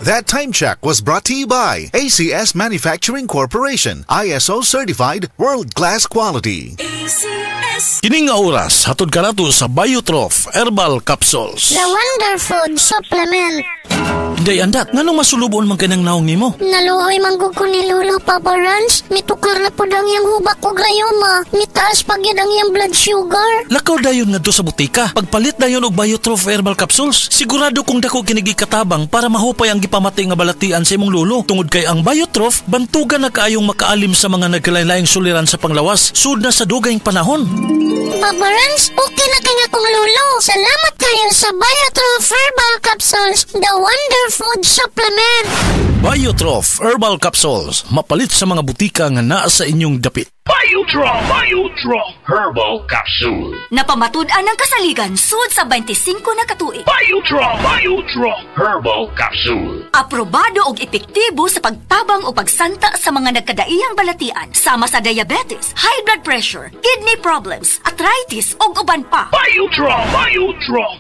That time check was brought to you by ACS Manufacturing Corporation, ISO certified world-class quality. ACS. Kining nga oras, hatod ka na to sa Biotrof Herbal Capsules. The Wonder Food Supplement. Day andat, nga nung masulubon man kanang naong nimo? Naluoy manggug ko ni Lolo Papa Rans. Mitukar na po dang yung hubak ko gayoma. Mitaas pag yun ang yung blood sugar. Lakaw dayon nga do sa butika. Pagpalit dayon og Biotrof Herbal Capsules, sigurado kung dako kinigi katabang para mahupay ang gipamati nga balatian sa imong lolo. Tungod kay ang Biotrof, bantugan na kaayong makaalim sa mga nagkalain-laing suliran sa panglawas, sud na sa dugayng panahon. Papa Rans, okay na kaya kong lolo. Salamat kayo sa Biotrof Herbal Capsules, the Wonder Food Supplement. Biotrof Herbal Capsules, mapalit sa mga butika nga naa sa inyong dapit. Biotrof Herbal Capsule. Napamatud-an ang kasaligan sud sa 25 na katuig. Biotrof Herbal Capsule. Aprobado og epektibo sa pagtabang o pagsanta sa mga nagkadaiyang balatian sama sa diabetes, high blood pressure, kidney problems, arthritis ug uban pa. Biotrof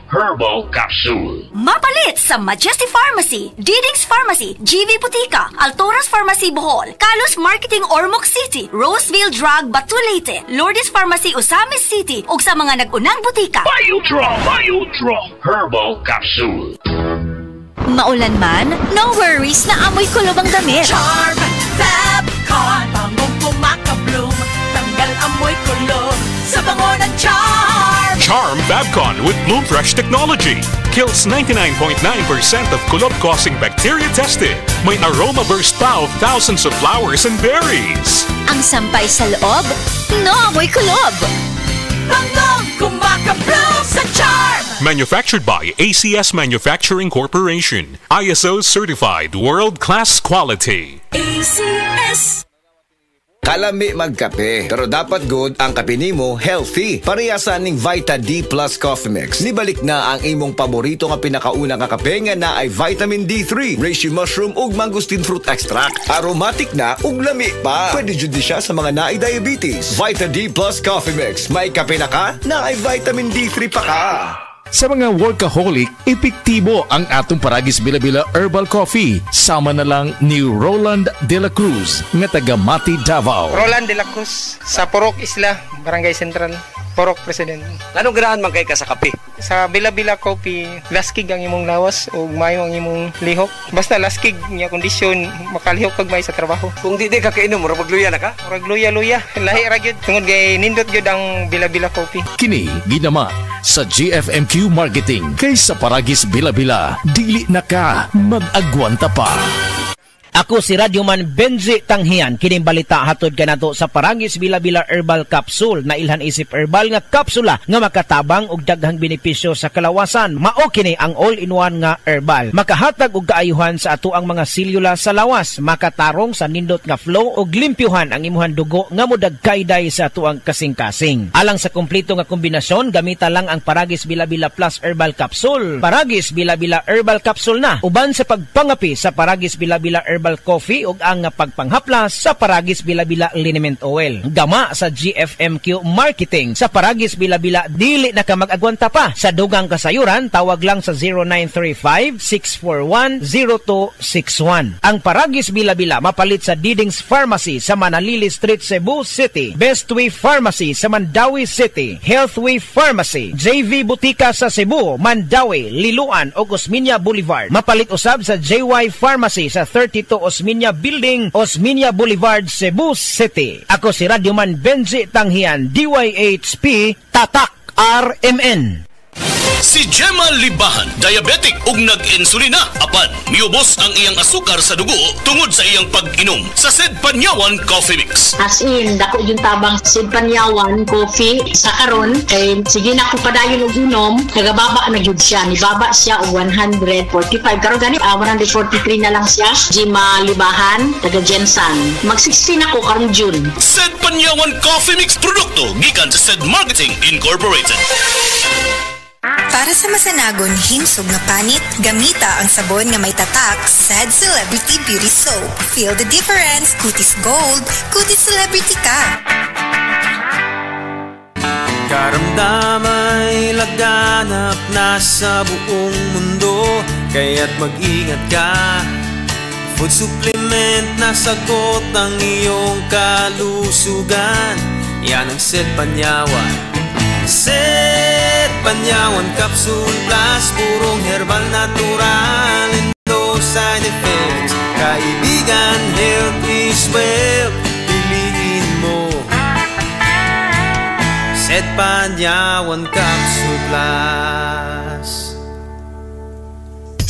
Herbal Capsule. Mapalit sa Majesty Pharmacy, Diding's Pharmacy, GV Butika, Altoras Pharmacy Bohol, Kalos Marketing Ormoc City, Roseville Drug Batulete, Lourdes Pharmacy Osamis City ug sa mga nag-unang butika. Biotrof Herbal Capsule. Maulan man, no worries na amoy kulob ang damit. Charm Fabcon, bangong pumakabloom, tanggal amoy kulob sa bango ng Charm. Charm Fabcon with Bloom Fresh technology kills 99.9% of kulob-causing bacteria tested. May aroma burst pa of thousands of flowers and berries. Ang sampay sa loob, no amoy kulob. Bangong kumakabloom sa Charm. Manufactured by ACS Manufacturing Corporation. ISO certified world-class quality. ACS. Kalami magkape, pero dapat good ang kape nimo healthy. Parehasan ning Vita D Plus Coffee Mix. Nibalik na ang imong paborito nga pinakauna nga kape nga na ay vitamin D3, reishi mushroom ug mangosteen fruit extract. Aromatic na ug lami pa. Pwede jud siya sa mga naay diabetes. Vita D Plus Coffee Mix. May kape na ka, na ay vitamin D3 pa ka. Sa mga workaholic, epektibo ang atong Paragis Bila-Bila Herbal Coffee. Sama na lang ni Roland De La Cruz, nga taga Mati, Davao. Roland De La Cruz, sa Purok Isla, Barangay Central, Purok President. Anong ganahan man kay ka sa kape? Sa Bila-Bila Coffee, laskig ang imong lawas o mayo ang imong lihok. Basta laskig niya kondisyon, makalihok kag may sa trabaho. Kung di ka kainom, murag magluya na ka? Murag luya-luya, lahi ra gyud. Tungod kay nindot gyud ang Bila-Bila Coffee. Kini ginama sa GFMQ Marketing. Kaysa Paragis Bila-Bila, dili na ka mag-agwanta pa. Ako si Radyoman Benji Tanghian. Kining balita hatod kanato sa Paragis Bila-Bila Herbal Capsule na ilhan isip herbal nga kapsula nga makatabang og daghang benepisyo sa kalawasan. Mao kini ang all-in-one nga herbal. Makahatag og kaayuhan sa ato ang mga selula sa lawas, makatarong sa nindot nga flow og limpyuhan ang imuhang dugo nga modagkayday sa ato ang kasing-kasing. Alang sa kumpleto nga kombinasyon, gamita lang ang Paragis Bila-Bila Plus Herbal Capsule. Paragis Bila-Bila Herbal Capsule na uban sa pagpangapi sa Paragis Bila-Bila Herbal Coffee ug ang pagpanghaplas sa Paragis Bila-Bila Liniment Oil. Gama sa GFMQ Marketing. Sa Paragis Bila-Bila, dili na ka mag-agwanta pa. Sa dugang kasayuran, tawag lang sa 0935-641-0261. Ang Paragis Bila-Bila mapalit sa Diding's Pharmacy sa Manalili Street, Cebu City, Bestway Pharmacy sa Mandawi City, Healthway Pharmacy, JV Butika sa Cebu, Mandawi, Liloan ug Osmeña Boulevard. Mapalit usab sa JY Pharmacy sa 32 Osmeña Building, Osmeña Boulevard, Cebu City. Ako si Radyoman Benji Tanghian, DYHP, Tatak RMN. Si Gemma Libahan, diabetic ug nag-insulina. Apan, miubos ang iyang asukar sa dugo tungod sa iyang pag-inom sa Sid Panyawan Coffee Mix. As in, dako yung tabang Sid Panyawan Coffee sa karon kay sige na ko padayon og inom, nagababa na gyud siya. Nibaba siya og 145. Karon gani 143 na lang siya. Gemma Libahan, taga Jensan. Mag-16 ako karong June. Sid Panyawan Coffee Mix produkto gikan sa Sid Marketing Incorporated. Para sa masanagon himsog nga panit, gamita ang sabon nga may tatak Sad Celebrity Beauty Soap. Feel the difference. Kutis gold, kutis celebrity ka. Karamdamay laganap na sa buong mundo. kaya't mag-ingat ka. Food supplement na sagot ang iyong kalusugan. Yan ang Set Panyawan. Set Panyawan Capsule Plus, purong herbal natural and no side effects. Kaibigan, health is wealth, piliin mo Set Panyawan Capsule Plus.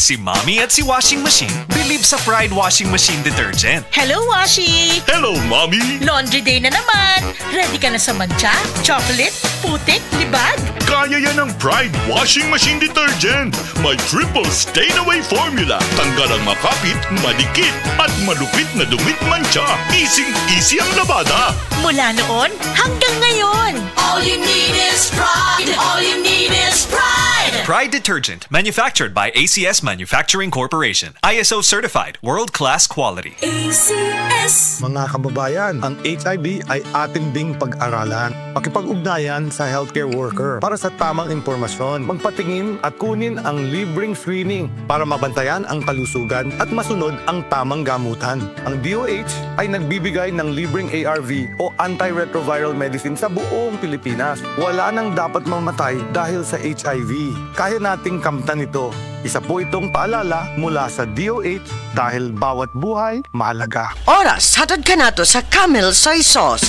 Si Mommy at si Washing Machine believe sa Pride Washing Machine Detergent. Hello, Washi! Hello, Mommy! Laundry day na naman! Ready ka na sa mancha, chocolate, putik, libag? Kaya yan ang Pride Washing Machine Detergent. May triple stain-away formula. Tanggal ang makapit, madikit, at malupit na dumit mancha. Easy ang labada. Mula noon hanggang ngayon. All you need is pride. All you need is pride. Pride Detergent, manufactured by ACS Manufacturing Corporation. ISO certified, world-class quality. ACS. Mga kababayan, ang HIV ay atin ding pag-aralan. Pakipag-ugnayan sa healthcare worker para sa tamang impormasyon. Magpatingin at kunin ang libreng screening para mabantayan ang kalusugan at masunod ang tamang gamutan. Ang DOH ay nagbibigay ng libreng ARV o antiretroviral medicine sa buong Pilipinas. Wala nang dapat mamatay dahil sa HIV. Kaya nating kamtan ito. Isa po itong paalala mula sa DOH dahil bawat buhay mahalaga. Oras, hatod ka nato sa Camel Soy Sauce.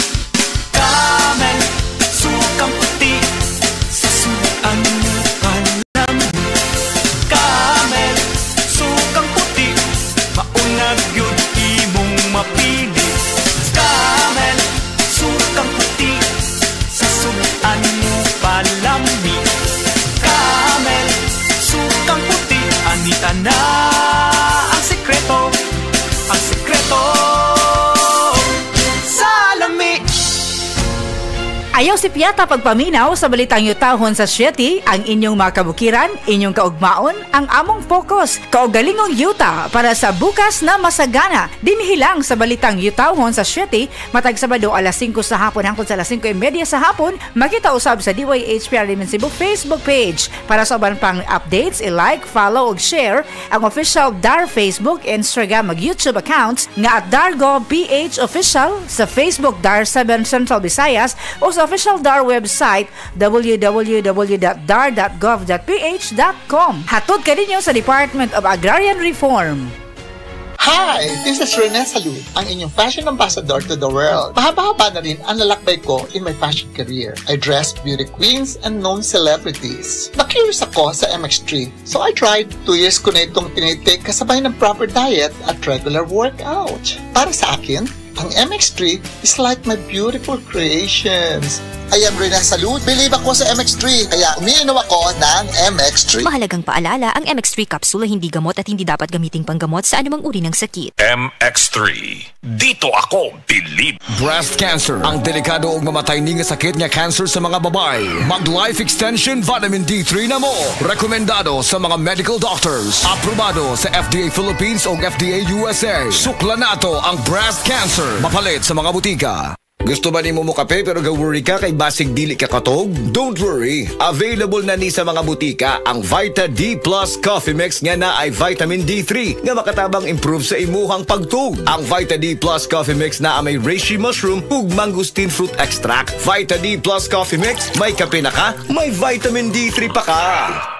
Camel, sukang puti, sasuan mo palamig. Camel, sukang puti, maunag yun imong mapili. Camel, sukang puti, sasuan mo palamig. Camel, sukang puti, anita na ang sekreto sa lami. Ayaw si Piata pagpaminaw sa balitang yutahon sa Sieti, ang inyong mga kabukiran, inyong kaugmaon, ang among focus, kaugalingong yuta para sa bukas na masagana. Dinhilang sa balitang yutahon sa Sieti, matag Sabado alas 5 sa hapon hangtod sa alas 5:30 sa hapon, makita usab sa DYHPR Cebu Facebook page. Para sa uban pang updates, i-like, follow ug share ang official DAR Facebook, Instagram ug YouTube accounts nga at DarGovPH Official sa Facebook DAR 7 Central Visayas o sa official DAR website www.dar.gov.ph.com. Hatod ka ninyo sa Department of Agrarian Reform. Hi! This is Rene Salud, ang inyong fashion ambassador to the world. Mahaba-haba na rin ang lalakbay ko in my fashion career. I dressed beauty queens and known celebrities. Na-curious ako sa MX3, so I tried. 2 years ko na itong tinitake kasabay ng proper diet at regular workout. Para sa akin, ang MX3 is like my beautiful creations. I am Rene Salud. Believe ako sa MX3, kaya umiinom ako ng MX3. Mahalagang paalala, ang MX3 capsule ay hindi gamot at hindi dapat gamiting panggamot sa anumang uri ng sakit. MX3. Dito ako believe. Breast cancer, ang delikado ug mamatay ni nga sakit nga cancer sa mga babae. Mag-life extension vitamin D3 na mo. Rekomendado sa mga medical doctors. Aprobado sa FDA Philippines o FDA USA. Sukla nato ang breast cancer. Mapalit sa mga butika. Gusto ba ni mo kape pero ga-worry ka kay basig dili ka katog? Don't worry! Available na ni sa mga butika ang Vita D Plus Coffee Mix nga na ay vitamin D3 nga makatabang improve sa imuhang pagtug. Ang Vita D Plus Coffee Mix na may reishi mushroom ug mangosteen fruit extract. Vita D Plus Coffee Mix, may kape na ka, may vitamin D3 pa ka!